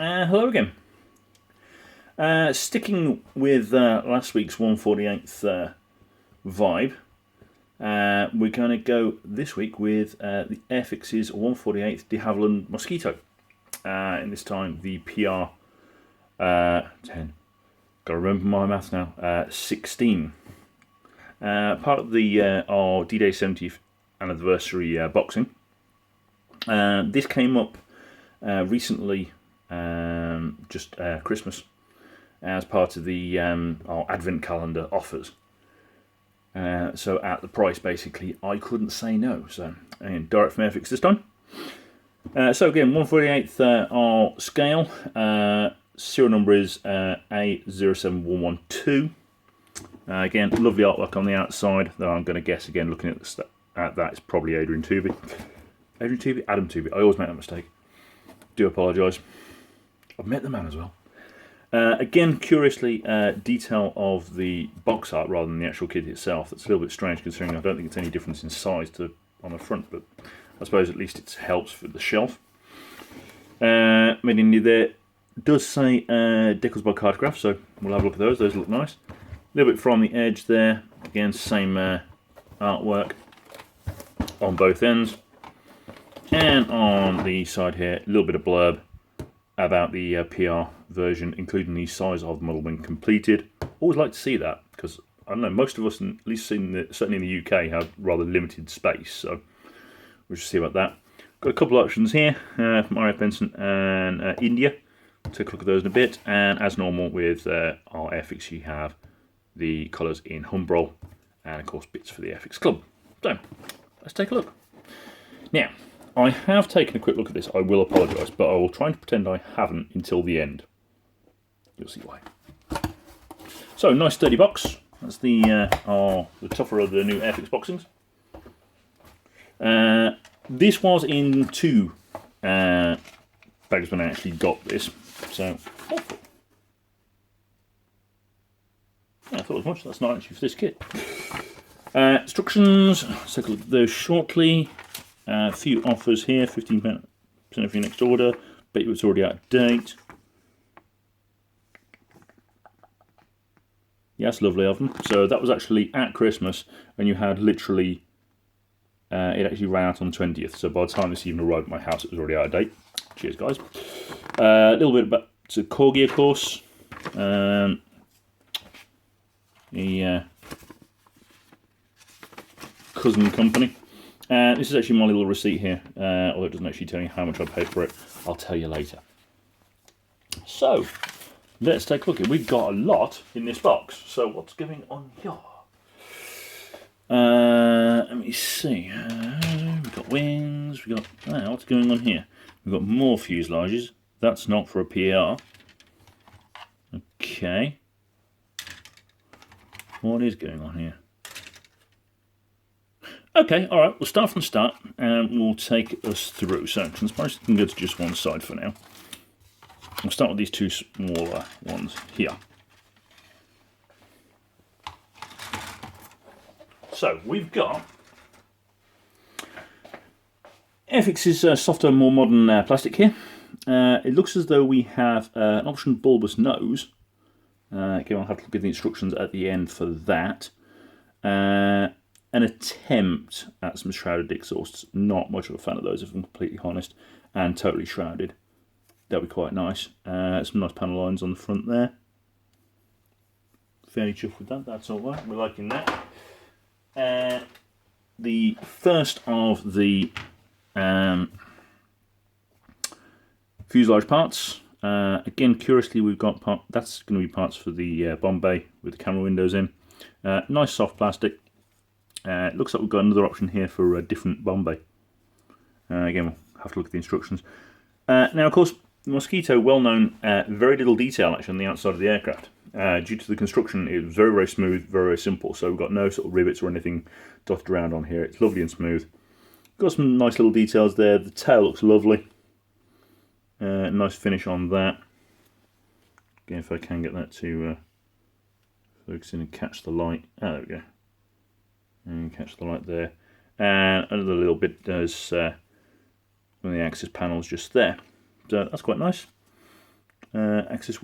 Hello again. Sticking with last week's 148th vibe, we're going to go this week with the AIRFIX's 148th de Havilland Mosquito. And this time the PR 10. Got to remember my maths now. 16. Part of the our D-Day 70th anniversary boxing. This came up recently, just Christmas, as part of the our Advent calendar offers. So at the price, basically, I couldn't say no. So, and direct from AIRFIX this time. So again, 148th our scale. Serial number is A07112. Again, lovely artwork on the outside. Though I'm going to guess again, looking at that, it's probably Adrian Tooby. Adrian Tooby, Adam Tooby. I always make that mistake. Do apologise. I've met the man as well. Again, curiously, detail of the box art rather than the actual kit itself. That's a little bit strange considering I don't think it's any difference in size on the front, but I suppose at least it helps for the shelf. Made in India there. Does say decals by Cartograph, so we'll have a look at those. Those look nice. A little bit from the edge there. Again, same artwork on both ends. And on the side here, a little bit of blurb about the PR version, including the size of the model when completed. Always like to see that, because, I don't know, most of us, at least certainly in the UK, have rather limited space, so we'll just see about that. Got a couple of options here from R.F. Benson and India. Take a look at those in a bit, and as normal with our AIRFIX, you have the colours in Humbrol, and of course bits for the AIRFIX Club. So, let's take a look. Now, I have taken a quick look at this, I will apologise, but I will try and pretend I haven't until the end. You'll see why. So, nice sturdy box. That's the tougher of the new AIRFIX boxings. This was in two bags when I actually got this, so yeah, I thought as much. That's not actually for this kit. Instructions, let's take a look at those shortly. A few offers here, 15% of your next order. Bet you it's already out of date. Yeah, that's lovely of them. So that was actually at Christmas, and you had literally, it actually ran out on the 20th. So by the time this even arrived at my house, it was already out of date. Cheers, guys. A little bit about Corgi, of course. The cousin company. This is actually my little receipt here, although it doesn't actually tell you how much I paid for it. I'll tell you later. So, let's take a look. We've got a lot in this box. So, what's going on here? Let me see. We've got wings. We've got. What's going on here? We've got more fuselages. That's not for a PR. Okay. What is going on here? Okay, alright, we'll start from the start and we'll take us through. So, transparency can go to just one side for now. We'll start with these two smaller ones here. So, we've got AIRFIX's softer, more modern plastic here. It looks as though we have an option bulbous nose. Again, I'll have to look at the instructions at the end for that. An attempt at some shrouded exhausts. Not much of a fan of those, if I'm completely honest. And totally shrouded. That'll be quite nice. Some nice panel lines on the front there. Fairly chuffed with that, that's alright. We're liking that. The first of the fuselage parts. Again, curiously, we've got that's going to be parts for the Bombay with the camera windows in. Nice soft plastic. It looks like we've got another option here for a different Bombay. Again, we'll have to look at the instructions. Now, of course, the Mosquito, well known, very little detail actually on the outside of the aircraft. Due to the construction, it was very, very smooth, very, very simple. So we've got no sort of rivets or anything dotted around on here. It's lovely and smooth. Got some nice little details there. The tail looks lovely. Nice finish on that. Again, if I can get that to focus in and catch the light. Ah, there we go. And catch the light there. And another little bit does one of the axis panels just there. So that's quite nice. access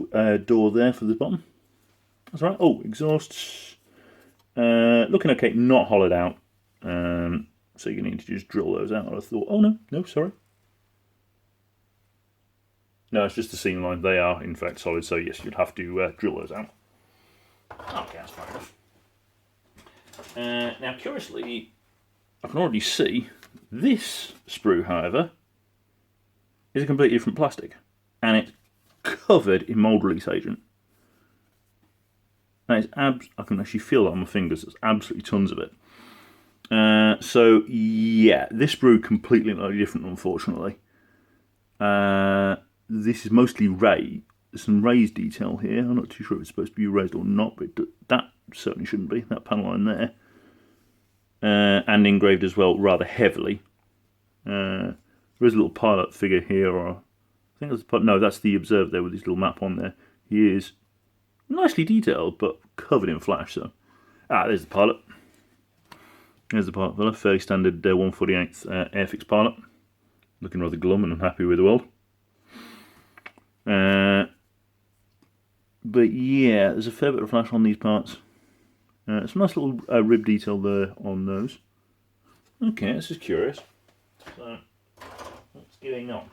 door there for the bottom. That's right. Oh, exhausts. Looking okay, not hollowed out. So you need to just drill those out. I thought, oh no, sorry. No, it's just the seam line. They are, in fact, solid. So yes, you'd have to drill those out. Okay, that's fair enough. Now, curiously, I can already see this sprue, however, is a completely different plastic, and it's covered in mould release agent. That is I can actually feel that on my fingers. There's absolutely tons of it. So yeah, this sprue completely different, unfortunately. This is mostly ray. There's some raised detail here. I'm not too sure if it's supposed to be raised or not, but that certainly shouldn't be. That panel line there, and engraved as well, rather heavily. There is a little pilot figure here, or I think that's no, that's the observer there with his little map on there. He is nicely detailed, but covered in flash. So, there's the pilot. There's the pilot fella, fairly standard 1/48 AIRFIX pilot. Looking rather glum and unhappy with the world. But yeah, there's a fair bit of flash on these parts. Some nice little rib detail there on those. Okay, this is curious. So, what's going on?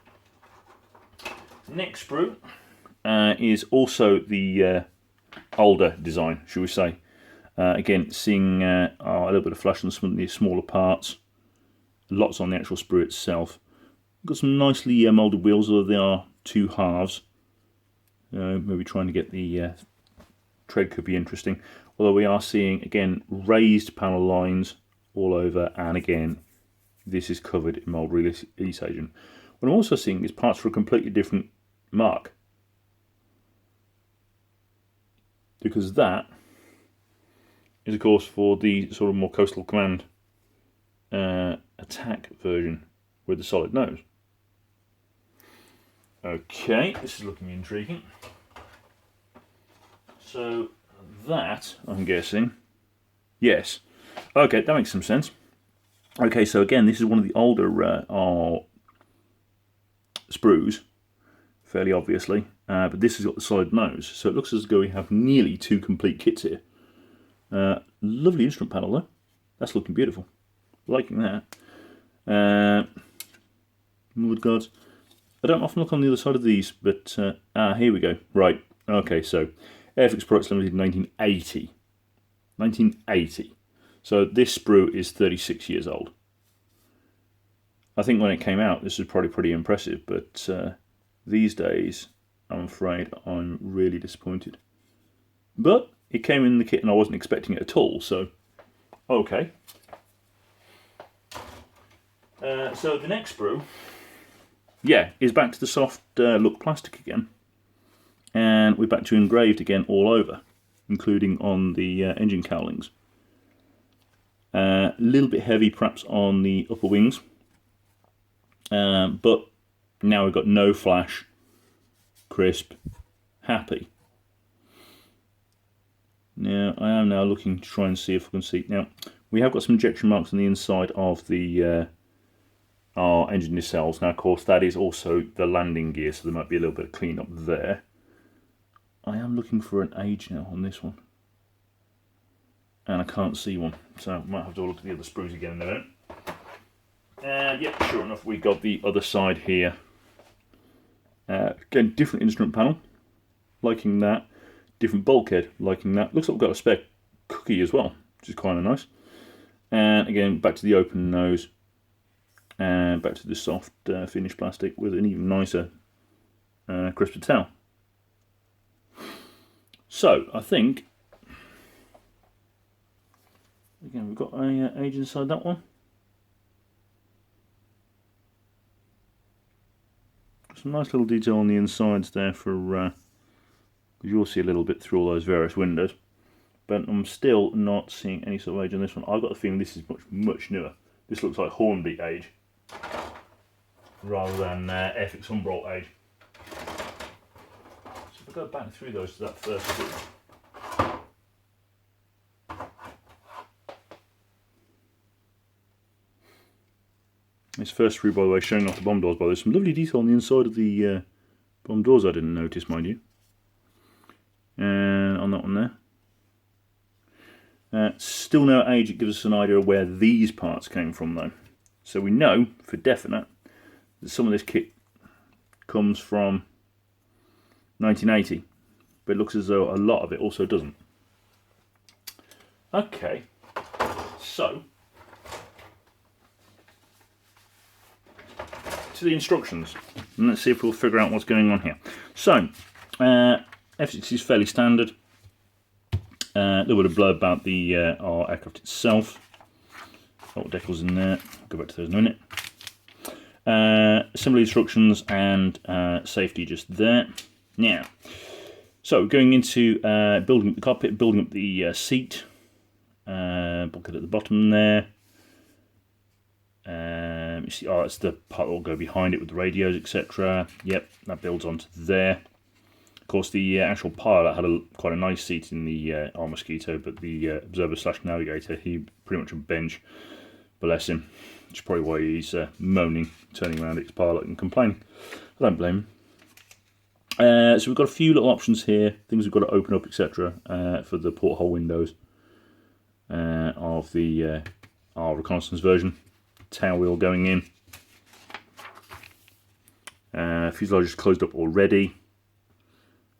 Next sprue is also the older design, shall we say. Again, seeing a little bit of flash on some of the smaller parts. Lots on the actual sprue itself. Got some nicely moulded wheels, although they are two halves. Maybe trying to get the tread could be interesting. Although we are seeing, again, raised panel lines all over, and again, this is covered in mould release agent. What I'm also seeing is parts for a completely different mark. Because that is, of course, for the sort of more Coastal Command attack version with the solid nose. Okay, this is looking intriguing. So that, I'm guessing, yes. Okay, that makes some sense. Okay, so again, this is one of the older sprues, fairly obviously, but this has got the solid nose, so it looks as though we have nearly two complete kits here. Lovely instrument panel though. That's looking beautiful. Liking that. Wood guards. I don't often look on the other side of these, but here we go. Right. Okay, so AIRFIX Products Limited 1980. 1980. So this sprue is 36 years old. I think when it came out, this was probably pretty impressive, but these days, I'm afraid I'm really disappointed. But it came in the kit and I wasn't expecting it at all, so okay. So the next sprue, yeah, is back to the soft look plastic again. And we're back to engraved again all over, including on the engine cowlings. A little bit heavy perhaps on the upper wings. But now we've got no flash, crisp, happy. Now I am now looking to try and see if I can see. Now we have got some injection marks on the inside of the our engine nacelles. Now of course that is also the landing gear, so there might be a little bit of clean up there. I am looking for an age now on this one, and I can't see one, so I might have to look at the other sprues again in a minute. And yep, sure enough, we got the other side here. Again, different instrument panel, liking that. Different bulkhead, liking that. Looks like we've got a spare cookie as well, which is kind of nice. And again, back to the open nose, and back to the soft finished plastic with an even nicer, crisper tail. So I think again we've got a age inside that one. Some nice little detail on the insides there for you'll see a little bit through all those various windows, but I'm still not seeing any sort of age on this one. I've got the feeling this is much newer. This looks like Hornby age rather than AIRFIX Humboldt age. So if I go back through those to that first one. This first sprue, by the way, showing off the bomb doors. By the way, some lovely detail on the inside of the Bottom doors I didn't notice, mind you. And on that one there. Still no age, it gives us an idea of where these parts came from though. So we know for definite that some of this kit comes from 1980, but it looks as though a lot of it also doesn't. Okay, so to the instructions, and let's see if we'll figure out what's going on here. So, F6 is fairly standard. A little bit of blur about the our aircraft itself. Alt decals in there. I'll go back to those in a minute. Assembly instructions and safety just there. Now, so going into building up the cockpit, building up the seat, bulkhead at the bottom there. You see, oh, that's the part that will go behind it with the radios, etc. Yep, that builds onto there. Of course, the actual pilot had quite a nice seat in the MOSQUITO, but the observer/navigator, he pretty much a bench. Bless him. Which is probably why he's moaning, turning around at his pilot and complaining. I don't blame him. So we've got a few little options here, things we've got to open up, etc. For the porthole windows of the our reconnaissance version. Tail wheel going in. Fuselage is closed up already.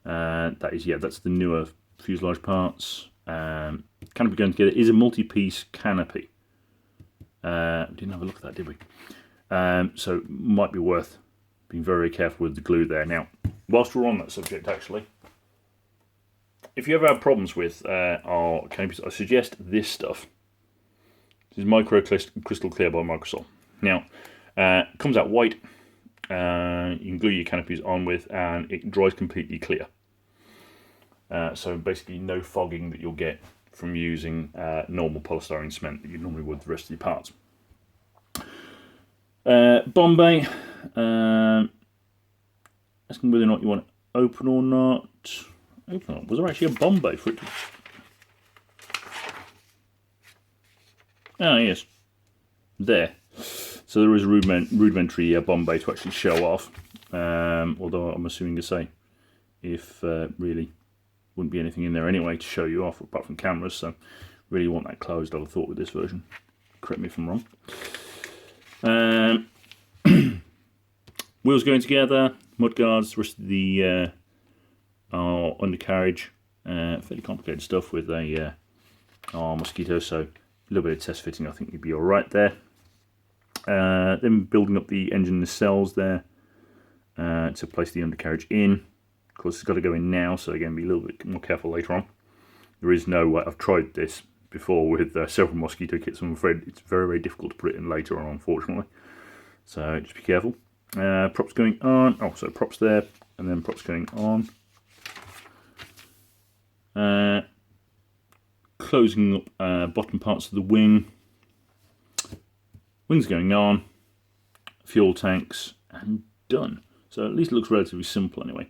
That is, yeah, that's the newer fuselage parts. Canopy going together is a multi-piece canopy. Didn't have a look at that, did we? So might be worth being very careful with the glue there. Now, whilst we're on that subject, actually, if you ever have problems with our canopies, I suggest this stuff. This is Micro Crystal Clear by Microsoft. Now, it comes out white. You can glue your canopies on with, and it dries completely clear. So basically, no fogging that you'll get from using normal polystyrene cement that you normally would the rest of your parts. Bombay, asking whether or not you want it open or not. Open or not? Was there actually a Bombay for it to... Ah, yes. There. So there is a rudimentary Bombay to actually show off. Although I'm assuming to say, if really wouldn't be anything in there anyway to show you off apart from cameras, so really want that closed, I'd have thought, with this version. Correct me if I'm wrong. Wheels going together, mudguards, the rest of the our undercarriage, fairly complicated stuff with a our MOSQUITO, so a little bit of test fitting, I think you'd be alright there. Then building up the engine nacelles there to place the undercarriage in. Of course, it's got to go in now, so again, be a little bit more careful later on. There is no way. I've tried this before with several MOSQUITO kits. I'm afraid it's very, very difficult to put it in later on, unfortunately. So just be careful. Props going on. Oh, so props there, and then props going on. Closing up bottom parts of the wing. Wings going on. Fuel tanks, and done. So at least it looks relatively simple anyway.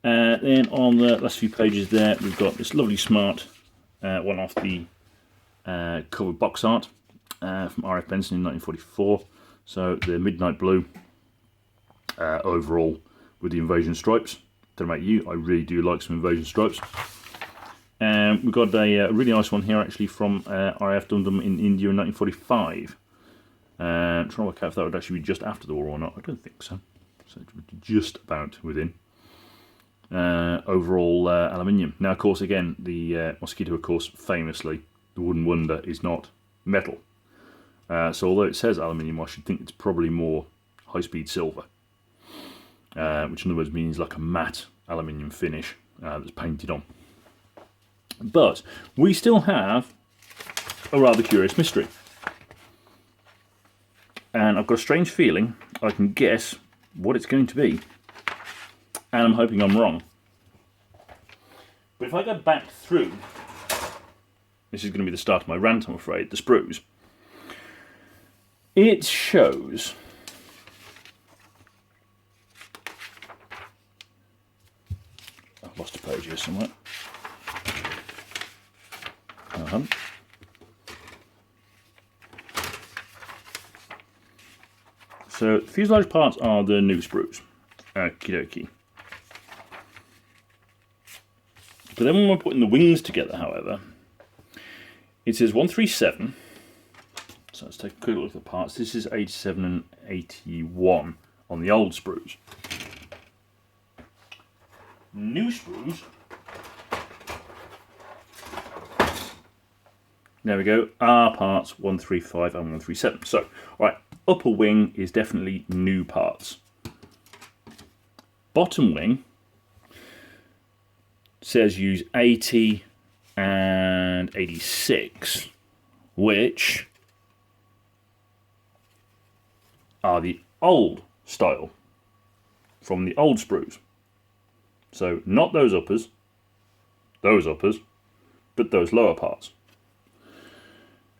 Then on the last few pages there, we've got this lovely smart one off the cover box art from R.F. Benson in 1944. So the midnight blue overall with the invasion stripes. Don't know about you, I really do like some invasion stripes. We've got a really nice one here actually from RAF Dum-Dum in India in 1945. Trying to work out if that would actually be just after the war or not. I don't think so. So just about within. Overall aluminium. Now, of course, again, the MOSQUITO, of course, famously, the Wooden Wonder is not metal. So although it says aluminium, I should think it's probably more high-speed silver. Which in other words means like a matte aluminium finish that's painted on. But we still have a rather curious mystery. And I've got a strange feeling I can guess what it's going to be. And I'm hoping I'm wrong. But if I go back through, this is going to be the start of my rant, I'm afraid, the sprues. It shows I've lost a page here somewhere. So fuselage parts are the new sprues. Okie dokie. But then when we're putting the wings together, however, it says 137. So let's take a quick look at the parts. This is 87 and 81 on the old sprues. New sprues. There we go. Are parts 135 and 137. So, right, upper wing is definitely new parts. Bottom wing says use 80 and 86, which are the old style from the old sprues. So not those uppers, but those lower parts.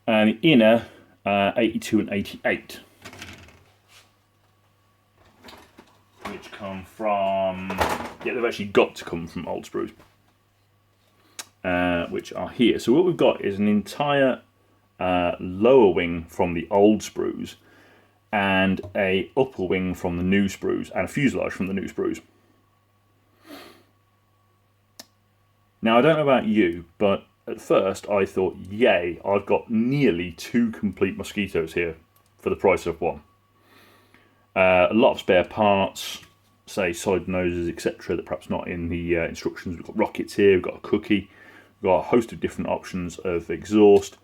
And the inner 82 and 88, which come from, yeah, they've actually got to come from old sprues, which are here. So what we've got is an entire lower wing from the old sprues and a upper wing from the new sprues and a fuselage from the new sprues. Now, I don't know about you, but at first I thought, yay, I've got nearly 2 complete Mosquitos here for the price of one. A lot of spare parts, say solid noses, etc., that perhaps not in the instructions. We've got rockets here, we've got a cookie, we've got a host of different options of exhaust.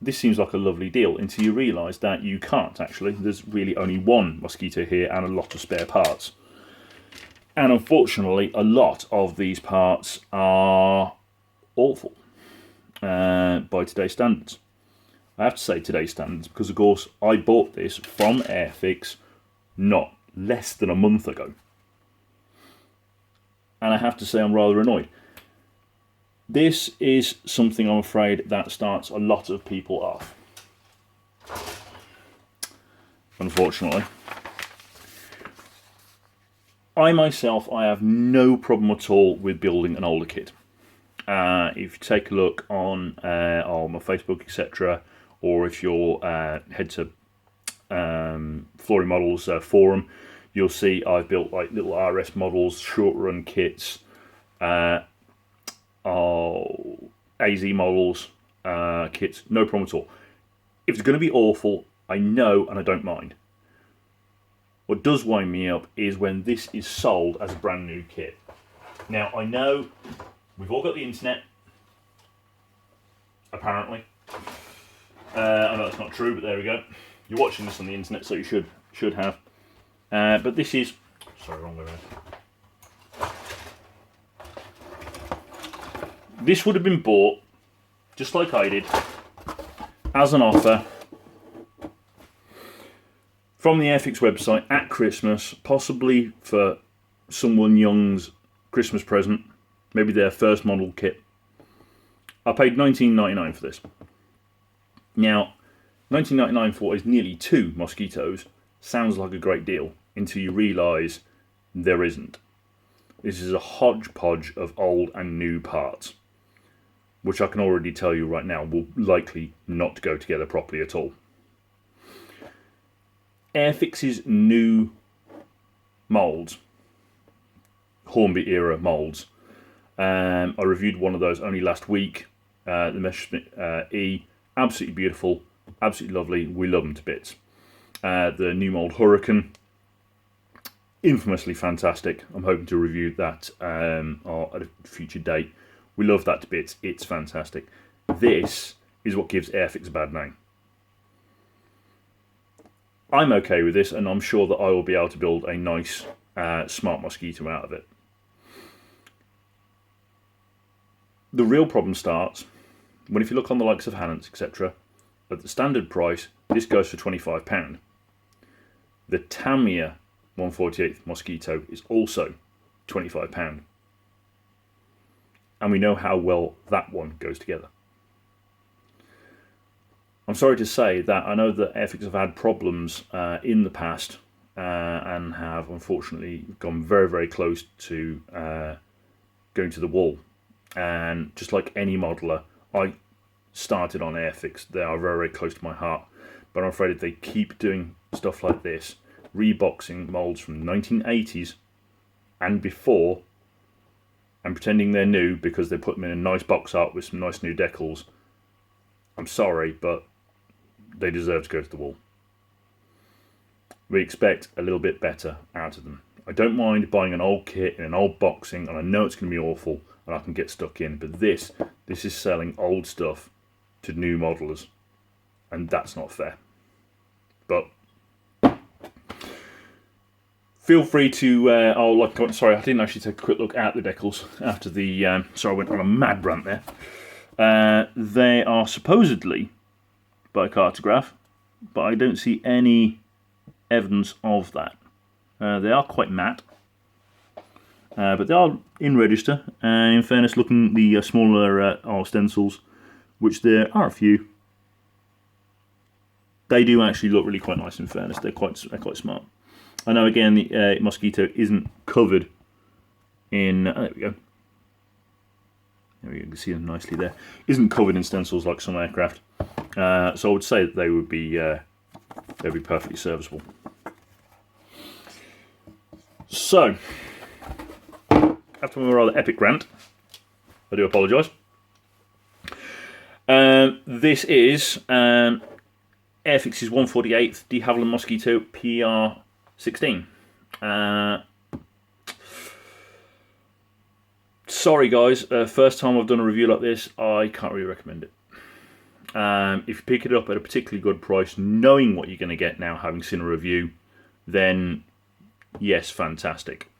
This seems like a lovely deal until you realise that you can't actually. There's really only one Mosquito here and a lot of spare parts. And unfortunately, a lot of these parts are awful by today's standards. I have to say today's standards because, of course, I bought this from AIRFIX not less than a month ago. And I have to say I'm rather annoyed. This is something, I'm afraid, that starts a lot of people off. Unfortunately. I myself, I have no problem at all with building an older kit. If you take a look on my Facebook, etc., or if you're head to Flooring Models forum, you'll see I've built like little RS models, short run kits, AZ models, kits, no problem at all. If it's going to be awful, I know and I don't mind. What does wind me up is when this is sold as a brand new kit. Now, I know we've all got the internet, apparently. I know that's not true, but there we go. You're watching this on the internet, so you should have. But this is, sorry, wrong way around. This would have been bought, just like I did, as an offer from the AIRFIX website at Christmas, possibly for someone young's Christmas present, maybe their first model kit. I paid $19.99 for this. Now, $19.99 for what is nearly 2 Mosquitos sounds like a great deal until you realise there isn't. This is a hodgepodge of old and new parts, which I can already tell you right now will likely not go together properly at all. AIRFIX's new moulds, Hornby era moulds. I reviewed one of those only last week. The Messerschmitt E, absolutely beautiful, absolutely lovely. We love them to bits. The new mould Hurricane, infamously fantastic. I'm hoping to review that at a future date. We love that to bits. It's fantastic. This is what gives AIRFIX a bad name. I'm okay with this, and I'm sure that I will be able to build a nice, smart Mosquito out of it. The real problem starts when, if you look on the likes of Hannants, etc., at the standard price, this goes for £25. The Tamiya 1/48 Mosquito is also £25. And we know how well that one goes together. I'm sorry to say that I know that AIRFIX have had problems in the past and have unfortunately gone very, very close to going to the wall. And just like any modeler, I started on AIRFIX. They are very, very close to my heart. But I'm afraid if they keep doing stuff like this, reboxing moulds from the 1980s and before, and pretending they're new because they put them in a nice box art with some nice new decals, I'm sorry, but they deserve to go to the wall. We expect a little bit better out of them. I don't mind buying an old kit in an old boxing, and I know it's going to be awful and I can get stuck in, but this is selling old stuff to new modelers, and that's not fair. But feel free to, sorry, I didn't actually take a quick look at the decals after the, sorry, I went on a mad rant there. They are supposedly by Cartograph, but I don't see any evidence of that. They are quite matte, but they are in register, and in fairness, looking at the smaller stencils, which there are a few, they do actually look really quite nice. In fairness, they're quite smart. I know again the Mosquito isn't covered in. There we go. There we go. You can see them nicely there. Isn't covered in stencils like some aircraft. So I would say that they would be they'd be perfectly serviceable. So after my rather epic rant, I do apologise. This is AIRFIX's 148th de Havilland Mosquito PR.XVI. Sorry guys, first time I've done a review like this, I can't really recommend it. If you pick it up at a particularly good price, knowing what you're going to get now, having seen a review, then yes, fantastic.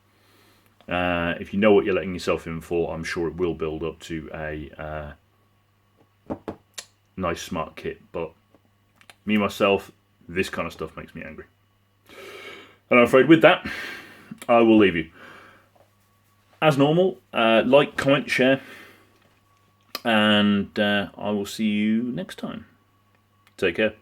If you know what you're letting yourself in for, I'm sure it will build up to a nice smart kit, but me myself, this kind of stuff makes me angry. And I'm afraid with that, I will leave you. As normal, like, comment, share, and I will see you next time. Take care.